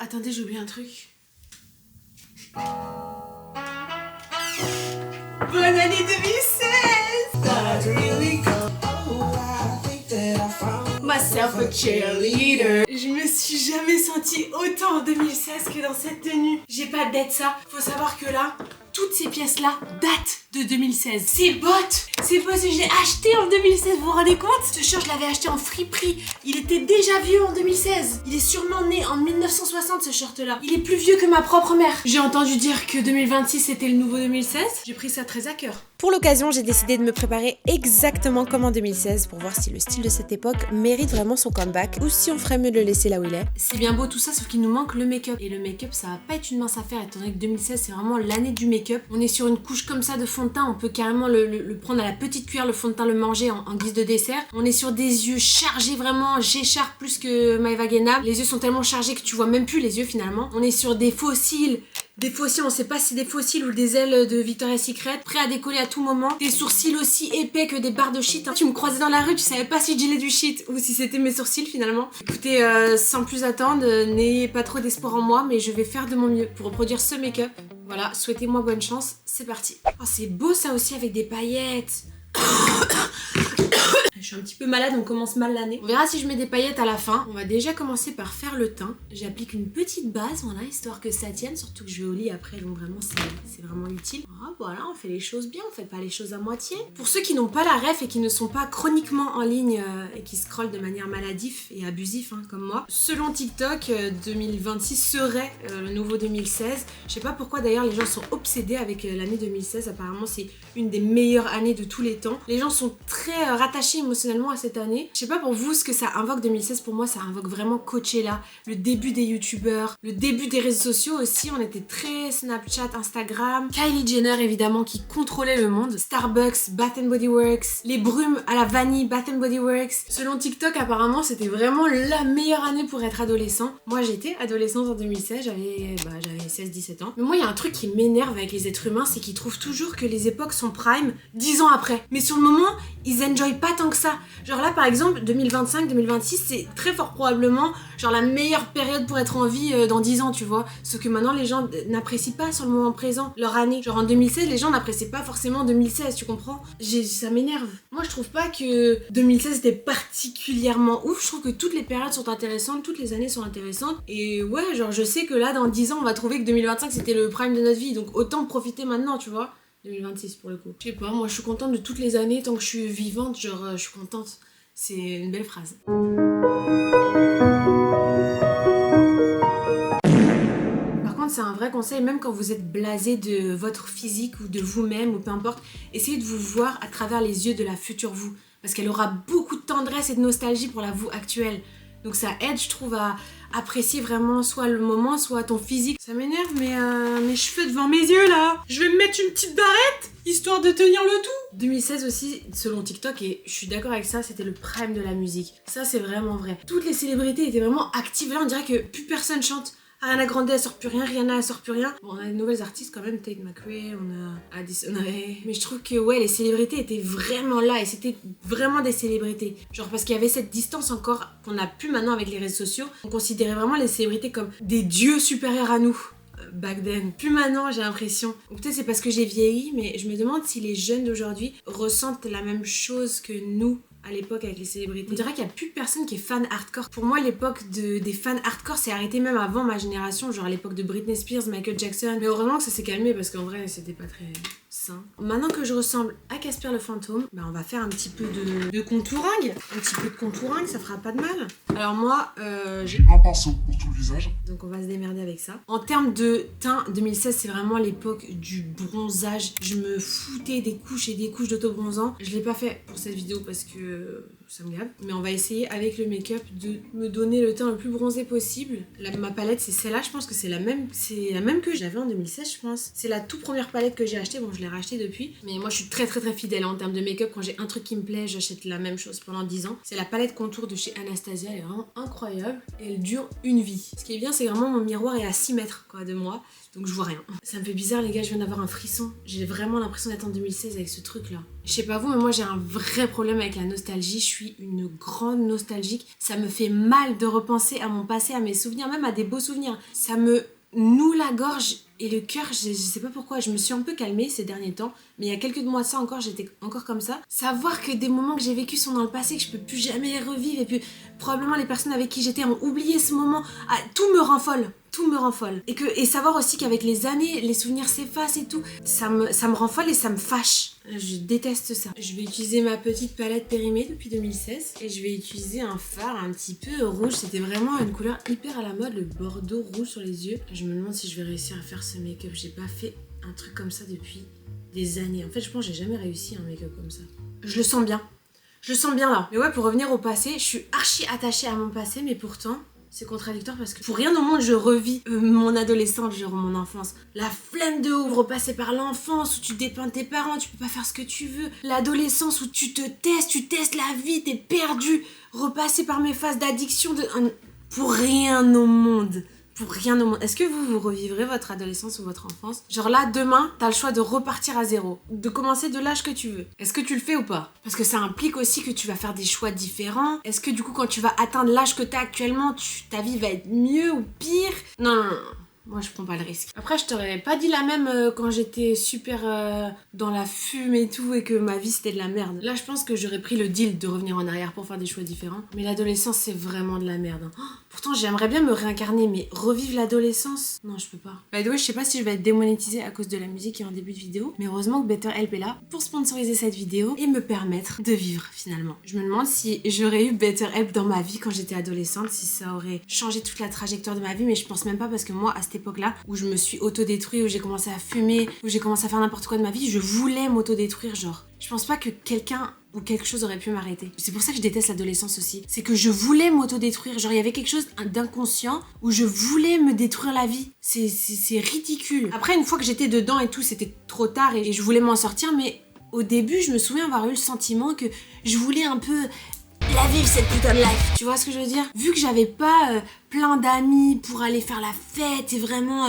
attendez, j'ai oublié un truc. Bonne année 2016! Myself a cheerleader. Je me suis jamais sentie autant en 2016 que dans cette tenue. J'ai pas d'être ça. Faut savoir que là, toutes ces pièces-là datent de 2016. Ces bottes que j'ai achetées en 2016, vous vous rendez compte? Ce short, je l'avais acheté en friperie. Il était déjà vieux en 2016. Il est sûrement né en 1960, ce short-là. Il est plus vieux que ma propre mère. J'ai entendu dire que 2026 c'était le nouveau 2016. J'ai pris ça très à cœur. Pour l'occasion, j'ai décidé de me préparer exactement comme en 2016 pour voir si le style de cette époque mérite vraiment son comeback ou si on ferait mieux de le laisser là où il est. C'est bien beau tout ça, sauf qu'il nous manque le make-up. Et le make-up, ça va pas être une mince affaire, étant donné que 2016, c'est vraiment l'année du make-up. On est sur une couche comme ça de fond de teint, on peut carrément le prendre à la petite cuillère, le fond de teint, le manger en guise de dessert. On est sur des yeux chargés vraiment, G-Sharp plus que Maeva Guéna. Les yeux sont tellement chargés que tu vois même plus les yeux finalement. On est sur des faux cils. Des faux cils, on sait pas si c'est des faux cils ou des ailes de Victoria's Secret, prêts à décoller à tout moment. Des sourcils aussi épais que des barres de shit. Tu me croisais dans la rue, tu savais pas si je dilais du shit ou si c'était mes sourcils finalement. Écoutez, sans plus attendre, n'ayez pas trop d'espoir en moi, mais je vais faire de mon mieux pour reproduire ce make-up. Voilà, souhaitez-moi bonne chance, c'est parti. Oh, c'est beau ça aussi avec des paillettes. Je suis un petit peu malade, on commence mal l'année. On verra si je mets des paillettes à la fin. On va déjà commencer par faire le teint. J'applique une petite base, voilà, histoire que ça tienne. Surtout que je vais au lit après, donc vraiment c'est vraiment utile. Ah, voilà, on fait les choses bien, on fait pas les choses à moitié. Pour ceux qui n'ont pas la ref et qui ne sont pas chroniquement en ligne et qui scrollent de manière maladive et abusive, hein, comme moi, selon TikTok, 2026 serait le nouveau 2016. Je sais pas pourquoi d'ailleurs les gens sont obsédés avec l'année 2016. Apparemment c'est une des meilleures années de tous les temps. Les gens sont très rattachés émotionnellement à cette année. Je sais pas pour vous ce que ça invoque 2016, pour moi ça invoque vraiment Coachella, le début des youtubeurs, le début des réseaux sociaux aussi, on était très Snapchat, Instagram, Kylie Jenner évidemment qui contrôlait le monde, Starbucks, Bath Body Works, les brumes à la vanille, Bath Body Works. Selon TikTok apparemment c'était vraiment la meilleure année pour être adolescent. Moi j'étais adolescente en 2016, j'avais 16-17 ans. Mais moi il y a un truc qui m'énerve avec les êtres humains, c'est qu'ils trouvent toujours que les époques sont prime 10 ans après. Mais sur le moment, ils enjoy pas tant que ça. Genre là par exemple 2025-2026 c'est très fort probablement genre la meilleure période pour être en vie dans 10 ans, tu vois. Sauf que maintenant les gens n'apprécient pas sur le moment présent leur année. Genre en 2016 les gens n'apprécient pas forcément 2016, tu comprends? Ça m'énerve. Moi je trouve pas que 2016 était particulièrement ouf. Je trouve que toutes les périodes sont intéressantes, toutes les années sont intéressantes. Et ouais, genre je sais que là dans 10 ans on va trouver que 2025 c'était le prime de notre vie. Donc autant profiter maintenant, tu vois. 2026 pour le coup. Je sais pas, moi je suis contente de toutes les années tant que je suis vivante, genre je suis contente. C'est une belle phrase. Par contre c'est un vrai conseil, même quand vous êtes blasé de votre physique ou de vous-même ou peu importe, essayez de vous voir à travers les yeux de la future vous. Parce qu'elle aura beaucoup de tendresse et de nostalgie pour la vous actuelle. Donc ça aide, je trouve, à apprécier vraiment soit le moment, soit ton physique. Ça m'énerve, mais mes cheveux devant mes yeux, là. Je vais me mettre une petite barrette, histoire de tenir le tout. 2016 aussi, selon TikTok, et je suis d'accord avec ça, c'était le prime de la musique. Ça, c'est vraiment vrai. Toutes les célébrités étaient vraiment actives. Là, on dirait que plus personne chante. Ariana Grande elle sort plus rien, Rihanna elle sort plus rien. Bon, on a des nouvelles artistes quand même, Tate McRae, on a Addison Rae. Mais je trouve que ouais, les célébrités étaient vraiment là et c'était vraiment des célébrités. Genre parce qu'il y avait cette distance encore qu'on a plus maintenant avec les réseaux sociaux. On considérait vraiment les célébrités comme des dieux supérieurs à nous. Back then. Plus maintenant, j'ai l'impression. Ou peut-être c'est parce que j'ai vieilli, mais je me demande si les jeunes d'aujourd'hui ressentent la même chose que nous à l'époque avec les célébrités. On dirait qu'il n'y a plus personne qui est fan hardcore. Pour moi, l'époque des fans hardcore s'est arrêtée même avant ma génération, genre à l'époque de Britney Spears, Michael Jackson. Mais heureusement que ça s'est calmé parce qu'en vrai, c'était pas très sain. Maintenant que je ressemble à Casper le fantôme, bah on va faire un petit peu de contouring. Un petit peu de contouring, ça fera pas de mal. Alors moi, j'ai un pinceau pour tout le visage. Donc on va se démerder avec ça. En termes de teint, 2016 c'est vraiment l'époque du bronzage. Je me foutais des couches et des couches d'autobronzant. Je l'ai pas fait pour cette vidéo parce que ça me gave. Mais on va essayer avec le make-up de me donner le teint le plus bronzé possible. Ma palette c'est celle-là, je pense que c'est la même que j'avais en 2016 je pense. C'est la toute première palette que j'ai achetée, bon je l'ai rachetée depuis. Mais moi je suis très fidèle en termes de make-up. Quand j'ai un truc qui me plaît, j'achète la même chose pendant 10 ans. C'est la palette contour de chez Anastasia, elle est vraiment incroyable. Et elle dure une vie. Ce qui est bien c'est vraiment mon miroir est à 6 mètres quoi, de moi. Donc je vois rien. Ça me fait bizarre les gars, je viens d'avoir un frisson. J'ai vraiment l'impression d'être en 2016 avec ce truc là. Je sais pas vous, mais moi j'ai un vrai problème avec la nostalgie. Je suis une grande nostalgique. Ça me fait mal de repenser à mon passé, à mes souvenirs, même à des beaux souvenirs. Ça me noue la gorge et le cœur, je sais pas pourquoi. Je me suis un peu calmée ces derniers temps, mais il y a quelques mois de ça encore, j'étais encore comme ça. Savoir que des moments que j'ai vécus sont dans le passé, que je peux plus jamais les revivre, et puis probablement les personnes avec qui j'étais ont oublié ce moment. Ah, tout me rend folle. Tout me rend folle. Et savoir aussi qu'avec les années, les souvenirs s'effacent et tout, ça me rend folle et ça me fâche. Je déteste ça. Je vais utiliser ma petite palette périmée depuis 2016 et je vais utiliser un fard un petit peu rouge. C'était vraiment une couleur hyper à la mode, le bordeaux rouge sur les yeux. Je me demande si je vais réussir à faire ce make-up. J'ai pas fait un truc comme ça depuis des années. En fait, je pense que j'ai jamais réussi un make-up comme ça. Je le sens bien. Je le sens bien là. Mais ouais, pour revenir au passé, je suis archi attachée à mon passé, mais pourtant... c'est contradictoire parce que pour rien au monde je revis mon adolescence, genre mon enfance. La flemme de ouf, repasser par l'enfance où tu dépeins tes parents, tu peux pas faire ce que tu veux. L'adolescence où tu testes la vie, t'es perdu. Repasser par mes phases d'addiction, pour rien au monde. Pour rien au monde. Est-ce que vous revivrez votre adolescence ou votre enfance? Genre là, demain, t'as le choix de repartir à zéro. De commencer de l'âge que tu veux. Est-ce que tu le fais ou pas? Parce que ça implique aussi que tu vas faire des choix différents. Est-ce que du coup, quand tu vas atteindre l'âge que t'as actuellement, ta vie va être mieux ou pire? Non, non, non. Moi, je prends pas le risque. Après, je t'aurais pas dit la même quand j'étais super dans la fume et tout et que ma vie c'était de la merde. Là, je pense que j'aurais pris le deal de revenir en arrière pour faire des choix différents. Mais l'adolescence, c'est vraiment de la merde. Hein. Oh, pourtant, j'aimerais bien me réincarner, mais revivre l'adolescence, non, je peux pas. By the way, je sais pas si je vais être démonétisée à cause de la musique qui est en début de vidéo, mais heureusement que BetterHelp est là pour sponsoriser cette vidéo et me permettre de vivre finalement. Je me demande si j'aurais eu BetterHelp dans ma vie quand j'étais adolescente, si ça aurait changé toute la trajectoire de ma vie, mais je pense même pas parce que moi, à cette époque-là, où je me suis autodétruite, où j'ai commencé à fumer, où j'ai commencé à faire n'importe quoi de ma vie, je voulais m'autodétruire, genre. Je pense pas que quelqu'un ou quelque chose aurait pu m'arrêter. C'est pour ça que je déteste l'adolescence aussi. C'est que je voulais m'autodétruire. Genre, il y avait quelque chose d'inconscient où je voulais me détruire la vie. C'est ridicule. Après, une fois que j'étais dedans et tout, c'était trop tard et je voulais m'en sortir, mais au début, je me souviens avoir eu le sentiment que je voulais un peu la vivre cette putain de life, tu vois ce que je veux dire? Vu que j'avais pas plein d'amis pour aller faire la fête et vraiment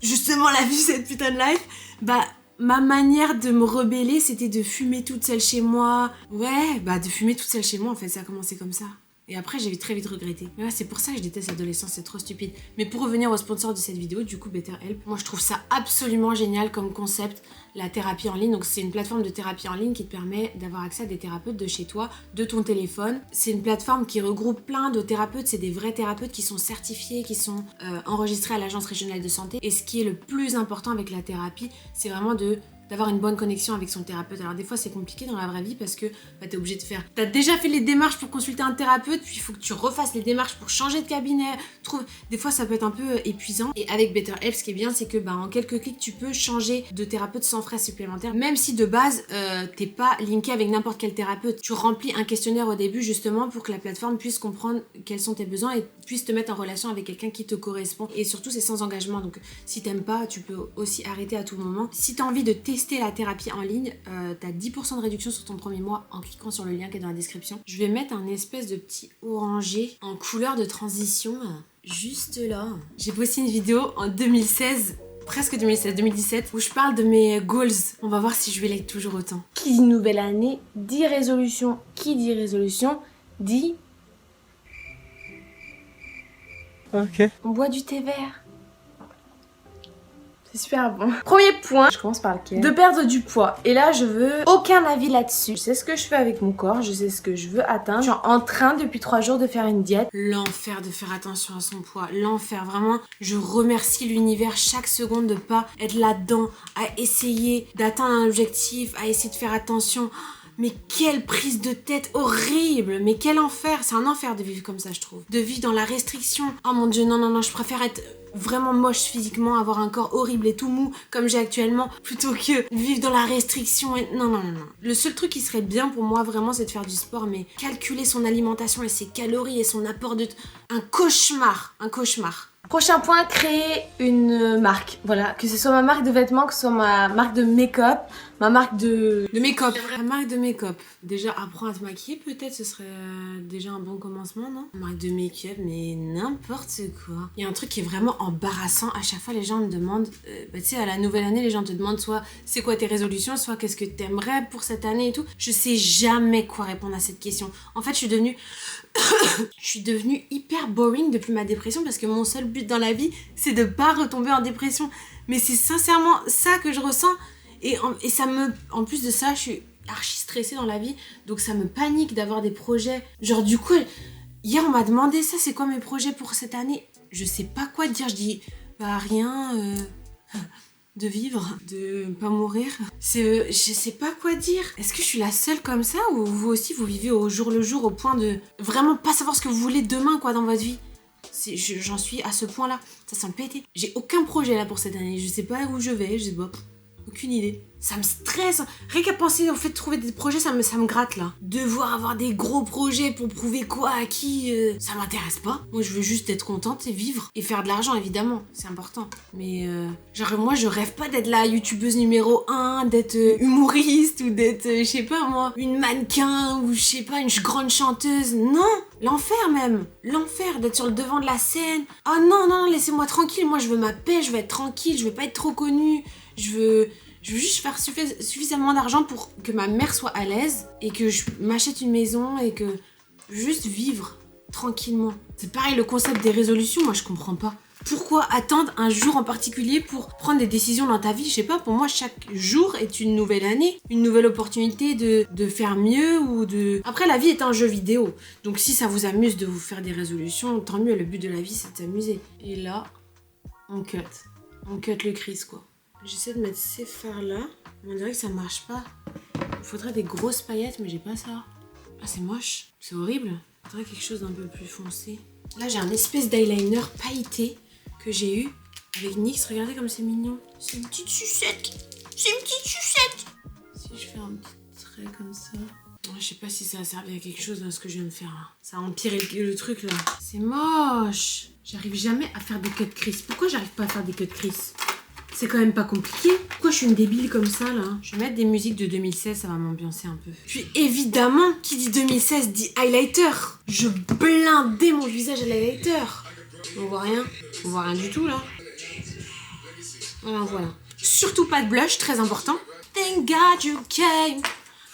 justement la vivre cette putain de life, bah ma manière de me rebeller c'était de fumer toute seule chez moi. Ouais, bah de fumer toute seule chez moi en fait, ça a commencé comme ça. Et après, j'ai très vite regretté. Mais ouais, c'est pour ça que je déteste l'adolescence, c'est trop stupide. Mais pour revenir au sponsor de cette vidéo, du coup, BetterHelp, moi je trouve ça absolument génial comme concept, la thérapie en ligne. Donc c'est une plateforme de thérapie en ligne qui te permet d'avoir accès à des thérapeutes de chez toi, de ton téléphone. C'est une plateforme qui regroupe plein de thérapeutes, c'est des vrais thérapeutes qui sont certifiés, qui sont enregistrés à l'agence régionale de santé. Et ce qui est le plus important avec la thérapie, c'est vraiment d'avoir une bonne connexion avec son thérapeute. Alors des fois c'est compliqué dans la vraie vie parce que bah, t'es obligé de faire... T'as déjà fait les démarches pour consulter un thérapeute, puis il faut que tu refasses les démarches pour changer de cabinet. Des fois ça peut être un peu épuisant. Et avec BetterHelp, ce qui est bien, c'est que bah, en quelques clics, tu peux changer de thérapeute sans frais supplémentaires. Même si de base, t'es pas linké avec n'importe quel thérapeute. Tu remplis un questionnaire au début justement pour que la plateforme puisse comprendre quels sont tes besoins et puisse te mettre en relation avec quelqu'un qui te correspond. Et surtout, c'est sans engagement. Donc si t'aimes pas, tu peux aussi arrêter à tout moment. Si t'as envie de tester la thérapie en ligne, t'as 10% de réduction sur ton premier mois en cliquant sur le lien qui est dans la description. Je vais mettre un espèce de petit orangé en couleur de transition juste là. J'ai posté une vidéo en 2016, presque 2017, où je parle de mes goals. On va voir si je vais l'être toujours autant. Qui dit nouvelle année, dit résolution. Qui dit résolution, dit... Ok. On boit du thé vert. C'est super bon. Premier point, je commence par lequel? De perdre du poids. Et là, je veux aucun avis là-dessus. Je sais ce que je fais avec mon corps, je sais ce que je veux atteindre. Je suis en train depuis 3 jours de faire une diète. L'enfer de faire attention à son poids. L'enfer, vraiment. Je remercie l'univers chaque seconde de pas être là-dedans, à essayer d'atteindre un objectif, à essayer de faire attention. Mais quelle prise de tête horrible. Mais quel enfer. C'est un enfer de vivre comme ça, je trouve. De vivre dans la restriction. Oh mon dieu, non, non, non, je préfère être vraiment moche physiquement, avoir un corps horrible et tout mou comme j'ai actuellement, plutôt que vivre dans la restriction et... Non, non, non, non. Le seul truc qui serait bien pour moi vraiment, c'est de faire du sport, mais calculer son alimentation et ses calories et son apport de... Un cauchemar, un cauchemar. Prochain point, créer une marque. Voilà, que ce soit ma marque de vêtements, que ce soit ma marque de make-up, ma marque de make-up. Ma marque de make-up. Déjà, apprends à te maquiller, peut-être, ce serait déjà un bon commencement, non? Marque de make-up, mais n'importe quoi. Il y a un truc qui est vraiment embarrassant. À chaque fois, les gens me demandent, tu sais, à la nouvelle année, les gens te demandent soit c'est quoi tes résolutions, soit qu'est-ce que t'aimerais pour cette année et tout. Je sais jamais quoi répondre à cette question. En fait, je suis devenue hyper boring depuis ma dépression parce que mon seul but dans la vie, c'est de pas retomber en dépression. Mais c'est sincèrement ça que je ressens. Et ça en plus de ça, je suis archi stressée dans la vie. Donc ça me panique d'avoir des projets. Genre du coup, hier on m'a demandé ça, c'est quoi mes projets pour cette année? Je sais pas quoi dire. Je dis, bah rien, de vivre, de pas mourir. Je sais pas quoi dire. Est-ce que je suis la seule comme ça ou vous aussi vous vivez au jour le jour au point de vraiment pas savoir ce que vous voulez demain quoi dans votre vie? J'en suis à ce point là, ça sent le péter. J'ai aucun projet là pour cette année, je sais pas où je vais, je sais pas. Aucune idée. Ça me stresse. Rien qu'à penser au fait de trouver des projets, ça me gratte là. Devoir avoir des gros projets pour prouver quoi à qui, ça m'intéresse pas. Moi je veux juste être contente et vivre. Et faire de l'argent évidemment, c'est important. Mais genre moi je rêve pas d'être la youtubeuse numéro 1, d'être humoriste ou d'être, je sais pas moi, une mannequin ou je sais pas, une grande chanteuse. Non, l'enfer même. L'enfer d'être sur le devant de la scène. Oh non, laissez-moi tranquille. Moi je veux ma paix, je veux être tranquille, je veux pas être trop connue. Je veux juste faire suffisamment d'argent pour que ma mère soit à l'aise et que je m'achète une maison et que juste vivre tranquillement. C'est pareil, le concept des résolutions, moi je comprends pas. Pourquoi attendre un jour en particulier pour prendre des décisions dans ta vie? Je sais pas, pour moi chaque jour est une nouvelle année, une nouvelle opportunité de faire mieux ou de... Après la vie est un jeu vidéo, donc si ça vous amuse de vous faire des résolutions, tant mieux, le but de la vie c'est de s'amuser. Et là, on cut le Chris quoi. J'essaie de mettre ces fards-là. On dirait que ça marche pas. Il faudrait des grosses paillettes, mais j'ai pas ça. Ah, c'est moche. C'est horrible. Il faudrait quelque chose d'un peu plus foncé. Là, j'ai un espèce d'eyeliner pailleté que j'ai eu avec NYX. Regardez comme c'est mignon. C'est une petite sucette. Si je fais un petit trait comme ça... Je sais pas si ça a servi à quelque chose dans ce que je viens de faire là. Ça a empiré le truc là. C'est moche. J'arrive jamais à faire des cuts Chris. Pourquoi j'arrive pas à faire des cuts Chris? C'est quand même pas compliqué. Pourquoi je suis une débile comme ça, là? Je vais mettre des musiques de 2016, ça va m'ambiancer un peu. Puis évidemment, qui dit 2016 dit highlighter. Je blindais mon visage à l'highlighter. On voit rien. On voit rien du tout, là. Voilà. Surtout pas de blush, très important. Thank God you came.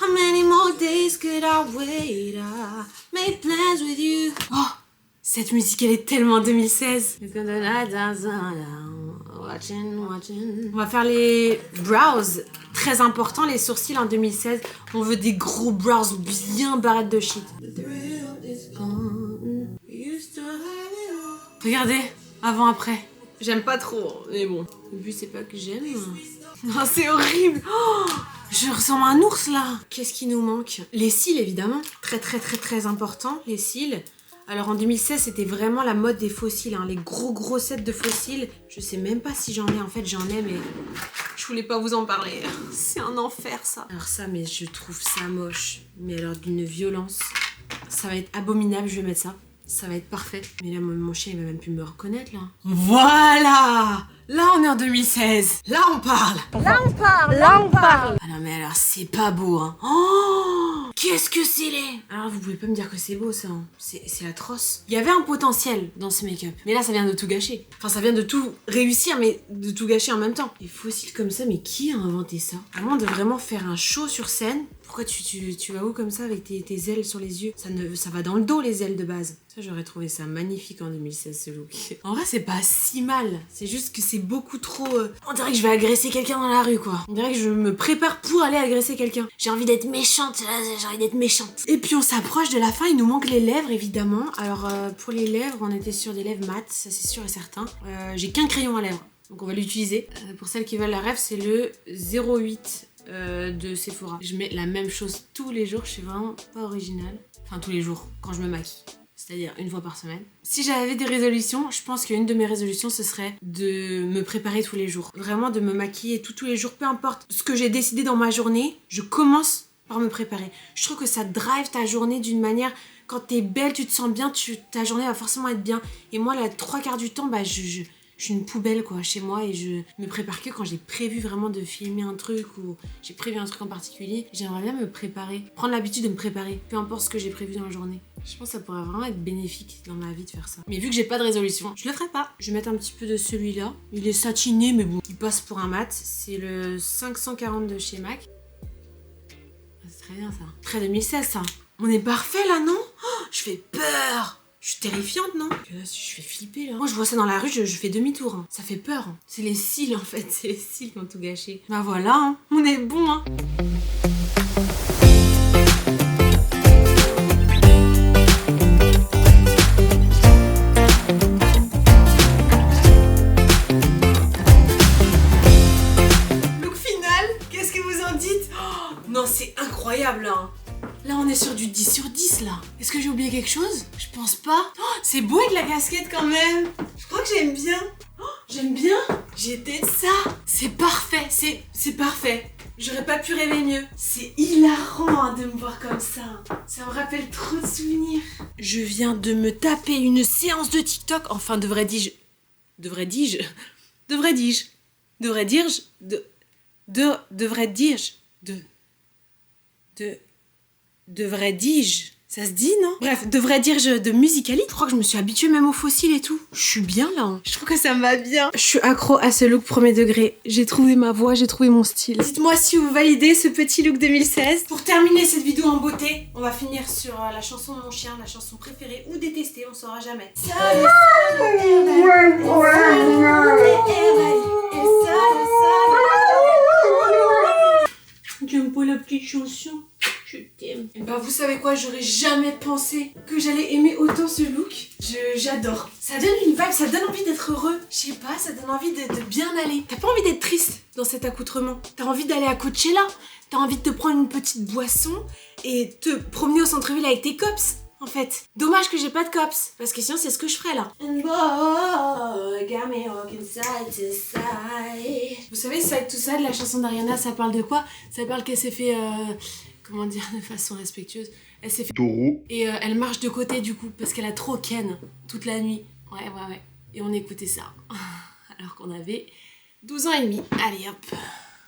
How many more days could I wait? I made plans with you. Oh, cette musique, elle est tellement 2016. On va faire les brows, très important, les sourcils en 2016. On veut des gros brows bien barrettes de shit. Regardez, avant après. J'aime pas trop, mais bon. Le but c'est pas que j'aime. Non, c'est horrible. Oh, je ressemble à un ours là. Qu'est-ce qui nous manque? Les cils évidemment, très important, les cils. Alors en 2016, c'était vraiment la mode des faux cils, hein. Les gros sets de faux cils. Je sais même pas si j'en ai, en fait j'en ai, mais je voulais pas vous en parler. C'est un enfer ça. Alors ça, mais je trouve ça moche. Mais alors d'une violence. Ça va être abominable, je vais mettre ça. Ça va être parfait. Mais là, mon chien, il va même plus me reconnaître là. Voilà! Là, on est en 2016. Là, on parle. Ah non, mais alors, c'est pas beau, hein. Oh! Qu'est-ce que c'est laid! Alors, vous pouvez pas me dire que c'est beau, ça. Hein. C'est atroce. Il y avait un potentiel dans ce make-up. Mais là, ça vient de tout gâcher. Enfin, ça vient de tout réussir, mais de tout gâcher en même temps. Les fossiles comme ça, mais qui a inventé ça? À moins de vraiment faire un show sur scène. Pourquoi tu vas où comme ça avec tes ailes sur les yeux? Ça va dans le dos, les ailes de base. Ça, j'aurais trouvé ça magnifique en 2016, ce look. En vrai, c'est pas si mal. C'est juste que c'est beaucoup trop... On dirait que je vais agresser quelqu'un dans la rue, quoi. On dirait que je me prépare pour aller agresser quelqu'un. J'ai envie d'être méchante, j'ai envie d'être méchante. Et puis, on s'approche de la fin. Il nous manque les lèvres, évidemment. Alors, pour les lèvres, on était sur des lèvres mates, ça c'est sûr et certain. J'ai qu'un crayon à lèvres, donc on va l'utiliser. Pour celles qui veulent la rêve, c'est le 08 de Sephora. Je mets la même chose tous les jours, je suis vraiment pas originale. Enfin tous les jours, quand je me maquille. C'est-à-dire une fois par semaine. Si j'avais des résolutions, je pense qu'une de mes résolutions, ce serait de me préparer tous les jours. Vraiment de me maquiller tous les jours, peu importe ce que j'ai décidé dans ma journée, je commence par me préparer. Je trouve que ça drive ta journée d'une manière... Quand t'es belle, tu te sens bien, ta journée va forcément être bien. Et moi, la 3/4 du temps, je Je suis une poubelle quoi chez moi et je me prépare que quand j'ai prévu vraiment de filmer un truc ou j'ai prévu un truc en particulier. J'aimerais bien me préparer, prendre l'habitude de me préparer, peu importe ce que j'ai prévu dans la journée. Je pense que ça pourrait vraiment être bénéfique dans ma vie de faire ça. Mais vu que j'ai pas de résolution, je le ferai pas. Je vais mettre un petit peu de celui-là. Il est satiné mais bon, il passe pour un mat. C'est le 540 de chez MAC. C'est très bien ça. Très 2016 ça. On est parfait là non? Oh, je fais peur. Je suis terrifiante, non? Là, je fais flipper, là. Moi, je vois ça dans la rue, je fais demi-tour. Hein. Ça fait peur. Hein. C'est les cils, en fait. C'est les cils qui ont tout gâché. Bah voilà, hein. On est bon, hein. Look final, qu'est-ce que vous en dites? Oh, non, c'est incroyable, là. Hein. Là, on est sur du 10 sur 10, là. Est-ce que j'ai oublié quelque chose? Je pense pas. Oh, c'est beau avec la casquette, quand même. Je crois que j'aime bien. Oh, j'aime bien. J'étais de ça. C'est parfait. C'est parfait. J'aurais pas pu rêver mieux. C'est hilarant hein, de me voir comme ça. Ça me rappelle trop de souvenirs. Je viens de me taper une séance de TikTok. Enfin, devrais-je... Ça se dit, non? Bref, devrais dire de Musical.ly. Je crois que je me suis habituée même aux fossiles et tout. Je suis bien là. Hein. Je trouve que ça me va bien. Je suis accro à ce look premier degré. J'ai trouvé ma voix, j'ai trouvé mon style. Dites-moi si vous validez ce petit look 2016. Pour terminer cette vidéo en beauté, on va finir sur la chanson de mon chien, la chanson préférée ou détestée, on saura jamais. J'aime pas la petite chanson. Je t'aime. Et bah vous savez quoi, j'aurais jamais pensé que j'allais aimer autant ce look. J'adore. Ça donne une vibe, ça donne envie d'être heureux. Je sais pas, ça donne envie de bien aller. T'as pas envie d'être triste dans cet accoutrement. T'as envie d'aller à Coachella. T'as envie de te prendre une petite boisson et te promener au centre-ville avec tes cops. En fait, dommage que j'ai pas de cops, parce que sinon c'est ce que je ferais là. Vous savez, ça, tout ça de la chanson d'Ariana, ça parle de quoi? Ça parle qu'elle s'est fait, comment dire, de façon respectueuse, elle s'est fait taureau. Et elle marche de côté du coup, parce qu'elle a trop ken toute la nuit. Ouais. Et on écoutait ça, alors qu'on avait 12 ans et demi. Allez hop.